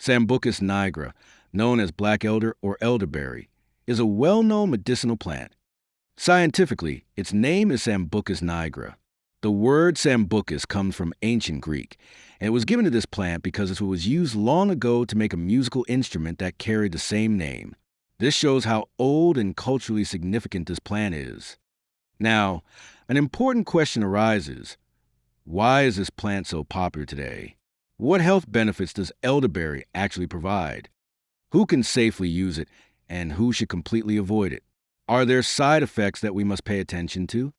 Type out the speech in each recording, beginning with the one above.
Sambucus nigra, known as black elder or elderberry, is a well-known medicinal plant. Scientifically, its name is Sambucus nigra. The word Sambucus comes from ancient Greek, and it was given to this plant because it was used long ago to make a musical instrument that carried the same name. This shows how old and culturally significant this plant is. Now, an important question arises. Why is this plant so popular today? What health benefits does elderberry actually provide? Who can safely use it, and who should completely avoid it? Are there side effects that we must pay attention to?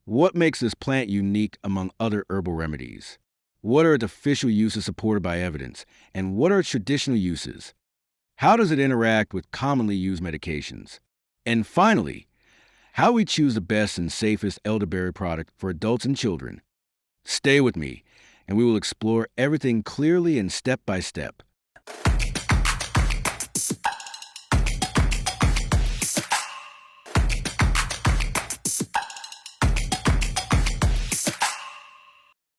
What makes this plant unique among other herbal remedies? What are its official uses supported by evidence, and what are its traditional uses? How does it interact with commonly used medications? And finally, how we choose the best and safest elderberry product for adults and children. Stay with me, and we will explore everything clearly and step by step.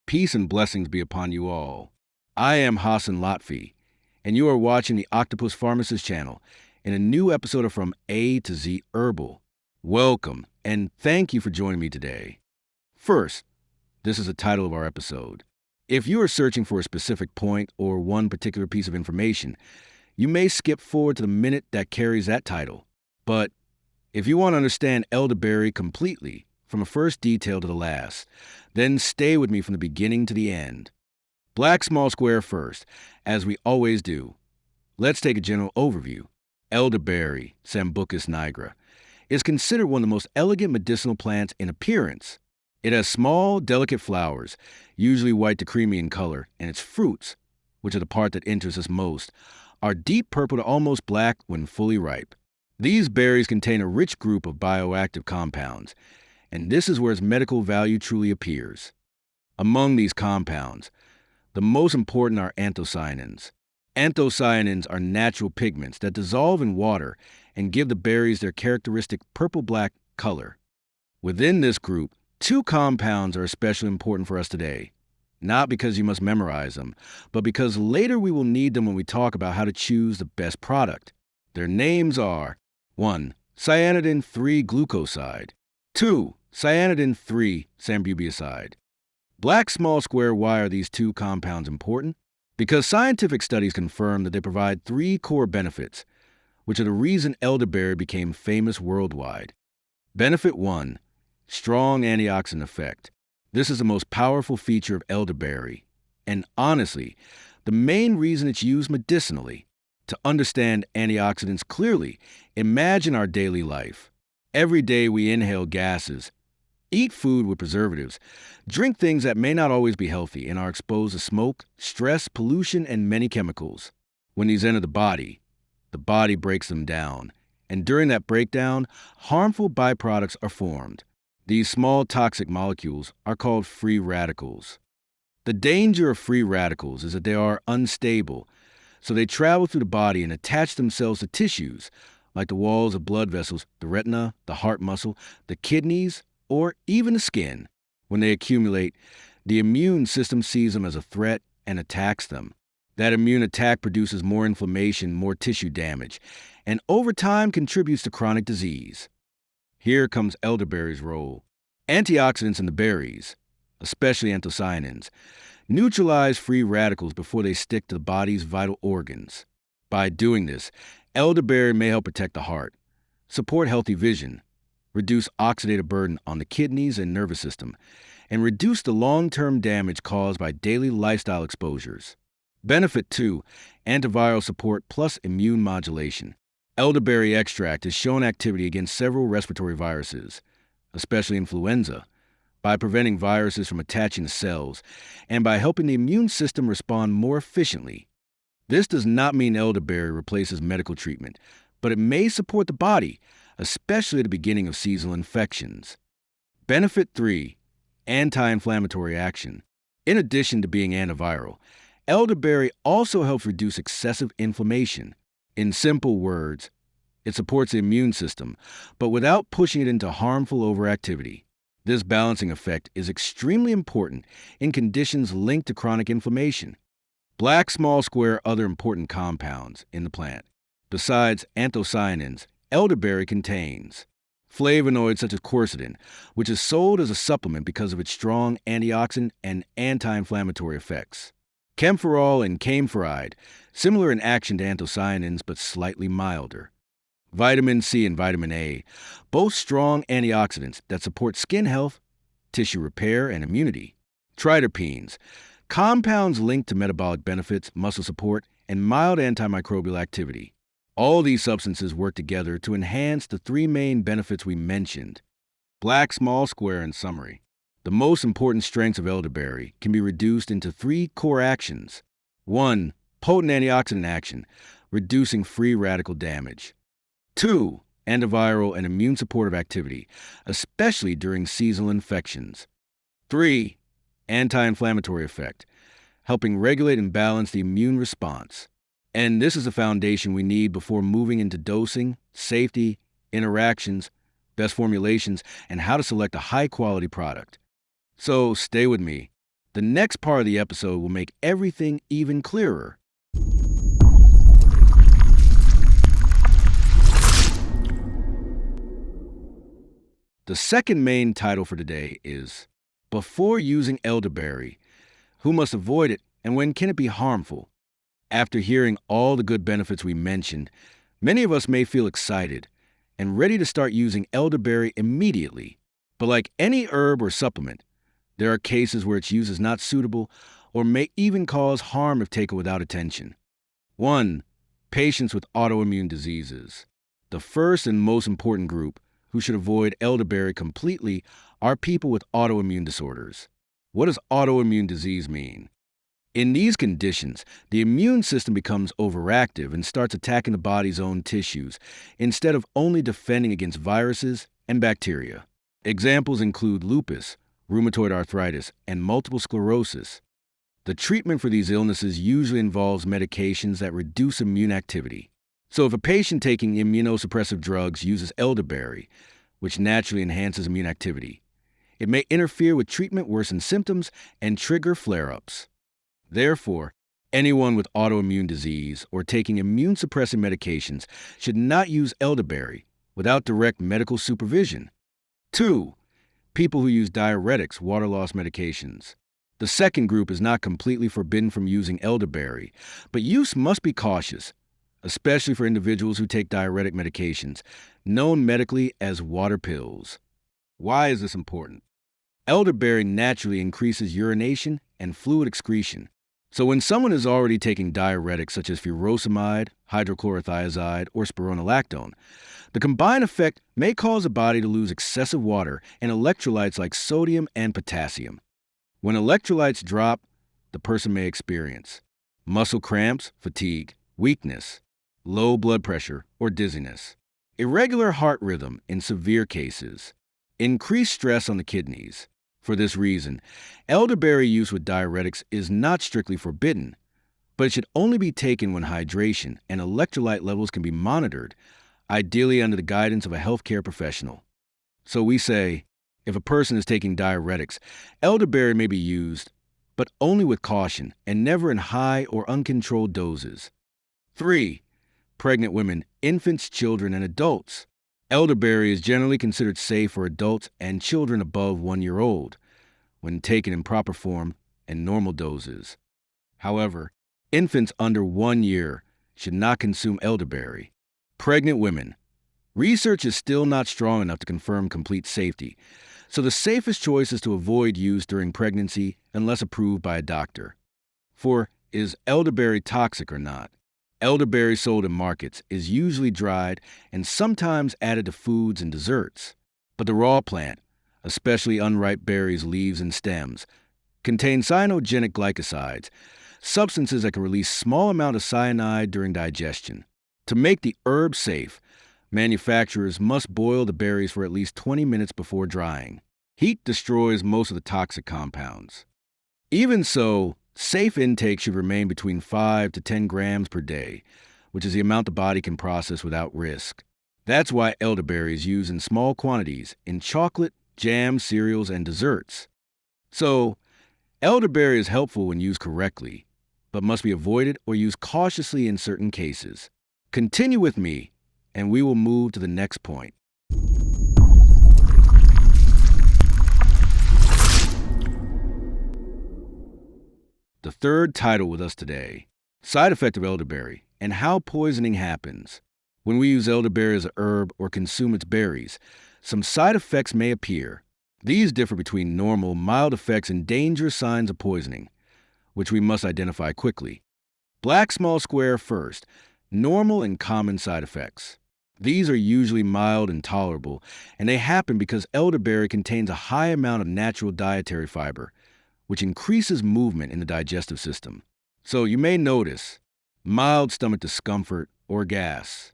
Peace and blessings be upon you all. I am Hassan Lotfi, and you are watching the Octopus Pharmacist channel in a new episode of From A to Z Herbal. Welcome, and thank you for joining me today. First, this is the title of our episode. If you are searching for a specific point or one particular piece of information, you may skip forward to the minute that carries that title. But if you want to understand elderberry completely, from the first detail to the last, then stay with me from the beginning to the end. Black small square first, as we always do. Let's take a general overview. Elderberry, Sambucus nigra, is considered one of the most elegant medicinal plants in appearance. It has small, delicate flowers, usually white to creamy in color, and its fruits, which are the part that interests us most, are deep purple to almost black when fully ripe. These berries contain a rich group of bioactive compounds, and this is where its medical value truly appears. Among these compounds, the most important are anthocyanins. Anthocyanins are natural pigments that dissolve in water and give the berries their characteristic purple-black color. Within this group, two compounds are especially important for us today, not because you must memorize them, but because later we will need them when we talk about how to choose the best product. Their names are 1. Cyanidin-3-glucoside, 2. Cyanidin-3-sambucoside. Black small square. Why are these two compounds important? Because scientific studies confirm that they provide three core benefits, which are the reason elderberry became famous worldwide. Benefit 1. Strong antioxidant effect. This is the most powerful feature of elderberry, and honestly, the main reason it's used medicinally. To understand antioxidants clearly, imagine our daily life. Every day we inhale gases, eat food with preservatives, drink things that may not always be healthy, and are exposed to smoke, stress, pollution, and many chemicals. When these enter the body breaks them down, and during that breakdown, harmful byproducts are formed. These small toxic molecules are called free radicals. The danger of free radicals is that they are unstable, so they travel through the body and attach themselves to tissues, like the walls of blood vessels, the retina, the heart muscle, the kidneys, or even the skin. When they accumulate, the immune system sees them as a threat and attacks them. That immune attack produces more inflammation, more tissue damage, and over time contributes to chronic disease. Here comes elderberry's role. Antioxidants in the berries, especially anthocyanins, neutralize free radicals before they stick to the body's vital organs. By doing this, elderberry may help protect the heart, support healthy vision, reduce oxidative burden on the kidneys and nervous system, and reduce the long-term damage caused by daily lifestyle exposures. Benefit 2. Antiviral support plus immune modulation. Elderberry extract has shown activity against several respiratory viruses, especially influenza, by preventing viruses from attaching to cells and by helping the immune system respond more efficiently. This does not mean elderberry replaces medical treatment, but it may support the body, especially at the beginning of seasonal infections. Benefit 3. Anti-inflammatory action. In addition to being antiviral, elderberry also helps reduce excessive inflammation. In simple words, it supports the immune system, but without pushing it into harmful overactivity. This balancing effect is extremely important in conditions linked to chronic inflammation. Black small square other important compounds in the plant. Besides anthocyanins, elderberry contains flavonoids such as quercetin, which is sold as a supplement because of its strong antioxidant and anti-inflammatory effects. Camphorol and camphoride, similar in action to anthocyanins but slightly milder. Vitamin C and vitamin A, both strong antioxidants that support skin health, tissue repair, and immunity. Triterpenes, compounds linked to metabolic benefits, muscle support, and mild antimicrobial activity. All these substances work together to enhance the three main benefits we mentioned. Black small square in summary. The most important strengths of elderberry can be reduced into three core actions. 1. Potent antioxidant action, reducing free radical damage. 2. Antiviral and immune supportive activity, especially during seasonal infections. 3. Anti-inflammatory effect, helping regulate and balance the immune response. And this is the foundation we need before moving into dosing, safety, interactions, best formulations, and how to select a high-quality product. So stay with me. The next part of the episode will make everything even clearer. The second main title for today is Before Using Elderberry, Who Must Avoid It and When Can It Be Harmful? After hearing all the good benefits we mentioned, many of us may feel excited and ready to start using elderberry immediately. But like any herb or supplement, there are cases where its use is not suitable or may even cause harm if taken without attention. 1. Patients with autoimmune diseases. The first and most important group who should avoid elderberry completely are people with autoimmune disorders. What does autoimmune disease mean? In these conditions, the immune system becomes overactive and starts attacking the body's own tissues instead of only defending against viruses and bacteria. Examples include lupus, rheumatoid arthritis, and multiple sclerosis. The treatment for these illnesses usually involves medications that reduce immune activity. So if a patient taking immunosuppressive drugs uses elderberry, which naturally enhances immune activity, it may interfere with treatment, worsen symptoms, and trigger flare-ups. Therefore, anyone with autoimmune disease or taking immune-suppressing medications should not use elderberry without direct medical supervision. 2. People who use diuretics, water loss medications. The second group is not completely forbidden from using elderberry, but use must be cautious, especially for individuals who take diuretic medications, known medically as water pills. Why is this important? Elderberry naturally increases urination and fluid excretion. So when someone is already taking diuretics such as furosemide, hydrochlorothiazide, or spironolactone, the combined effect may cause the body to lose excessive water and electrolytes like sodium and potassium. When electrolytes drop, the person may experience muscle cramps, fatigue, weakness, low blood pressure, or dizziness, irregular heart rhythm in severe cases, increased stress on the kidneys. For this reason, elderberry use with diuretics is not strictly forbidden, but it should only be taken when hydration and electrolyte levels can be monitored, ideally under the guidance of a healthcare professional. So we say, if a person is taking diuretics, elderberry may be used, but only with caution and never in high or uncontrolled doses. 3. Pregnant women, infants, children, and adults. Elderberry is generally considered safe for adults and children above 1 year old when taken in proper form and normal doses. However, infants under 1 year should not consume elderberry. Pregnant women. Research is still not strong enough to confirm complete safety, so the safest choice is to avoid use during pregnancy unless approved by a doctor. For is elderberry toxic or not? Elderberry sold in markets is usually dried and sometimes added to foods and desserts. But the raw plant, especially unripe berries, leaves, and stems, contain cyanogenic glycosides, substances that can release small amount of cyanide during digestion. To make the herb safe, manufacturers must boil the berries for at least 20 minutes before drying. Heat destroys most of the toxic compounds. Even so, safe intake should remain between 5 to 10 grams per day, which is the amount the body can process without risk. That's why elderberry is used in small quantities in chocolate, jam, cereals, and desserts. So, elderberry is helpful when used correctly, but must be avoided or used cautiously in certain cases. Continue with me, and we will move to the next point. The third title with us today, Side Effect of Elderberry and How Poisoning Happens. When we use elderberry as a herb or consume its berries, some side effects may appear. These differ between normal, mild effects and dangerous signs of poisoning, which we must identify quickly. Black small square first, normal and common side effects. These are usually mild and tolerable, and they happen because elderberry contains a high amount of natural dietary fiber, which increases movement in the digestive system. So you may notice mild stomach discomfort or gas,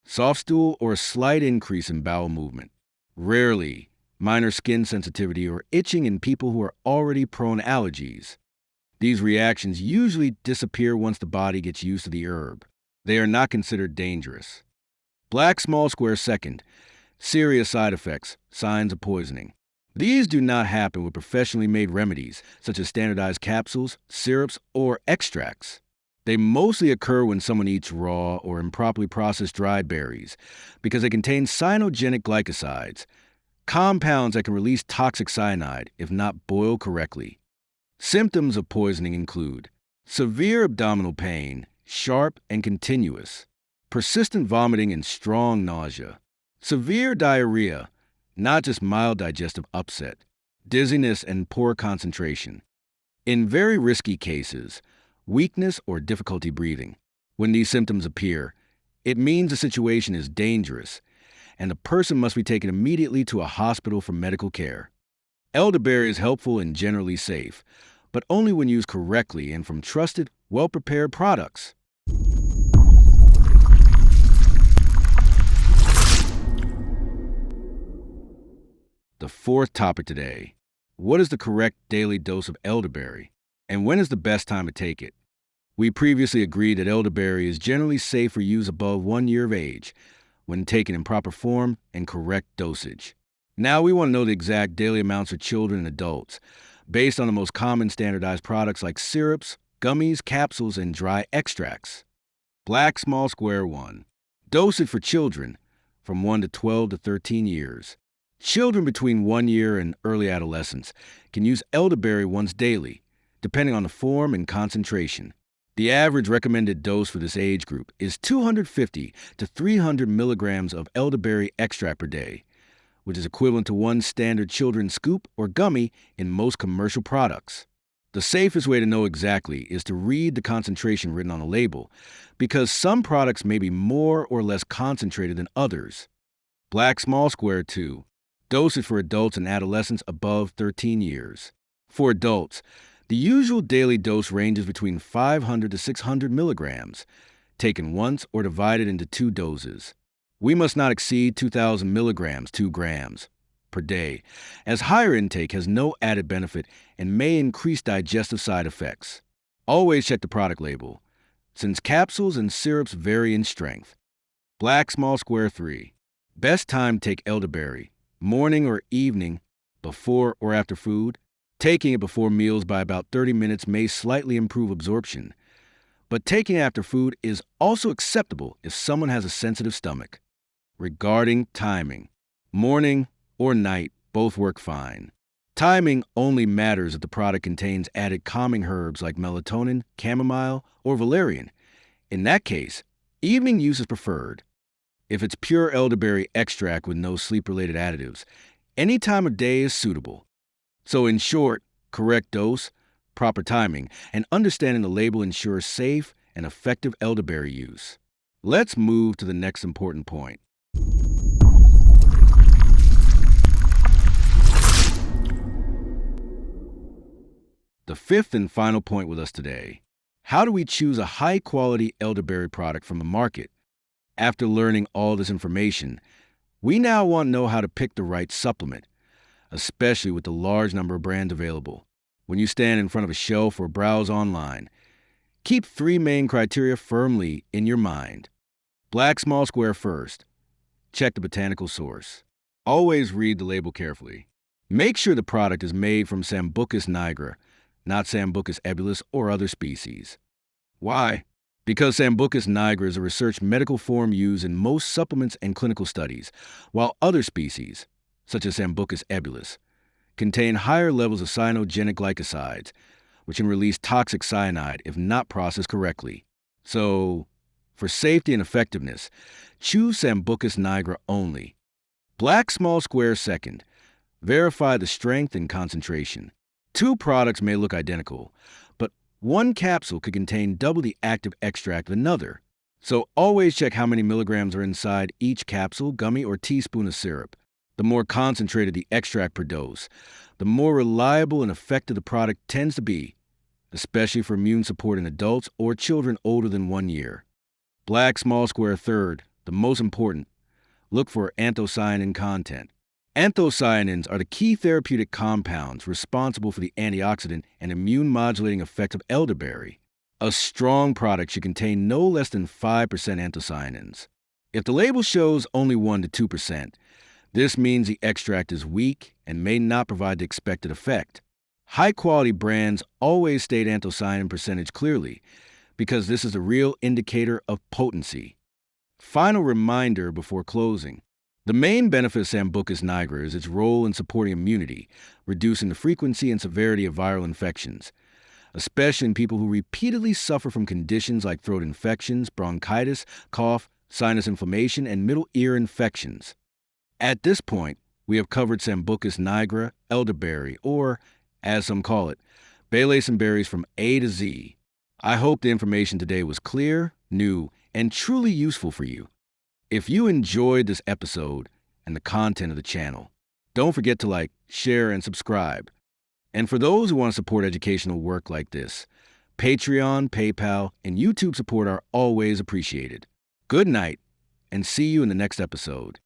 soft stool or a slight increase in bowel movement. Rarely, minor skin sensitivity or itching in people who are already prone to allergies. These reactions usually disappear once the body gets used to the herb. They are not considered dangerous. Black small square second, serious side effects, signs of poisoning. These do not happen with professionally made remedies, such as standardized capsules, syrups, or extracts. They mostly occur when someone eats raw or improperly processed dried berries, because they contain cyanogenic glycosides, compounds that can release toxic cyanide if not boiled correctly. Symptoms of poisoning include severe abdominal pain, sharp and continuous, persistent vomiting and strong nausea, severe diarrhea, not just mild digestive upset, dizziness and poor concentration. In very risky cases, weakness or difficulty breathing. When these symptoms appear, it means the situation is dangerous, and the person must be taken immediately to a hospital for medical care. Elderberry is helpful and generally safe, but only when used correctly and from trusted, well-prepared products. The fourth topic today, what is the correct daily dose of elderberry, and when is the best time to take it? We previously agreed that elderberry is generally safe for use above 1 year of age, when taken in proper form and correct dosage. Now we want to know the exact daily amounts for children and adults, based on the most common standardized products like syrups, gummies, capsules, and dry extracts. Black small square 1. Dosage for children from 1 to 12 to 13 years. Children between 1 year and early adolescence can use elderberry once daily, depending on the form and concentration. The average recommended dose for this age group is 250 to 300 milligrams of elderberry extract per day, which is equivalent to 1 standard children's scoop or gummy in most commercial products. The safest way to know exactly is to read the concentration written on the label, because some products may be more or less concentrated than others. Black small square 2. Dosage for adults and adolescents above 13 years. For adults, the usual daily dose ranges between 500 to 600 milligrams, taken once or divided into 2 doses. We must not exceed 2,000 milligrams, 2 grams, per day, as higher intake has no added benefit and may increase digestive side effects. Always check the product label, since capsules and syrups vary in strength. Black small square 3. Best time to take elderberry, morning or evening, before or after food. Taking it before meals by about 30 minutes may slightly improve absorption, but taking it after food is also acceptable if someone has a sensitive stomach. Regarding timing, morning or night both work fine. Timing only matters if the product contains added calming herbs like melatonin, chamomile, or valerian. In that case, evening use is preferred. If it's pure elderberry extract with no sleep-related additives, any time of day is suitable. So in short, correct dose, proper timing, and understanding the label ensures safe and effective elderberry use. Let's move to the next important point. The fifth and final point with us today, how do we choose a high-quality elderberry product from the market? After learning all this information, we now want to know how to pick the right supplement, especially with the large number of brands available. When you stand in front of a shelf or browse online, keep 3 main criteria firmly in your mind. Black small square first. Check the botanical source. Always read the label carefully. Make sure the product is made from Sambucus nigra, not Sambucus ebulus or other species. Why? Because Sambucus nigra is a research medical form used in most supplements and clinical studies, while other species, such as Sambucus ebulus, contain higher levels of cyanogenic glycosides, which can release toxic cyanide if not processed correctly. So, for safety and effectiveness, choose Sambucus nigra only. Black small square second. Verify the strength and concentration. Two products may look identical, but one capsule could contain double the active extract of another. So always check how many milligrams are inside each capsule, gummy, or teaspoon of syrup. The more concentrated the extract per dose, the more reliable and effective the product tends to be, especially for immune support in adults or children older than 1 year. Black small square third, the most important. Look for anthocyanin content. Anthocyanins are the key therapeutic compounds responsible for the antioxidant and immune-modulating effect of elderberry. A strong product should contain no less than 5% anthocyanins. If the label shows only 1 to 2%, this means the extract is weak and may not provide the expected effect. High-quality brands always state anthocyanin percentage clearly, because this is a real indicator of potency. Final reminder before closing. The main benefit of Sambucus nigra is its role in supporting immunity, reducing the frequency and severity of viral infections, especially in people who repeatedly suffer from conditions like throat infections, bronchitis, cough, sinus inflammation, and middle ear infections. At this point, we have covered Sambucus nigra, elderberry, or, as some call it, Baylacin berries from A to Z. I hope the information today was clear, new, and truly useful for you. If you enjoyed this episode and the content of the channel, don't forget to like, share, and subscribe. And for those who want to support educational work like this, Patreon, PayPal, and YouTube support are always appreciated. Good night, and see you in the next episode.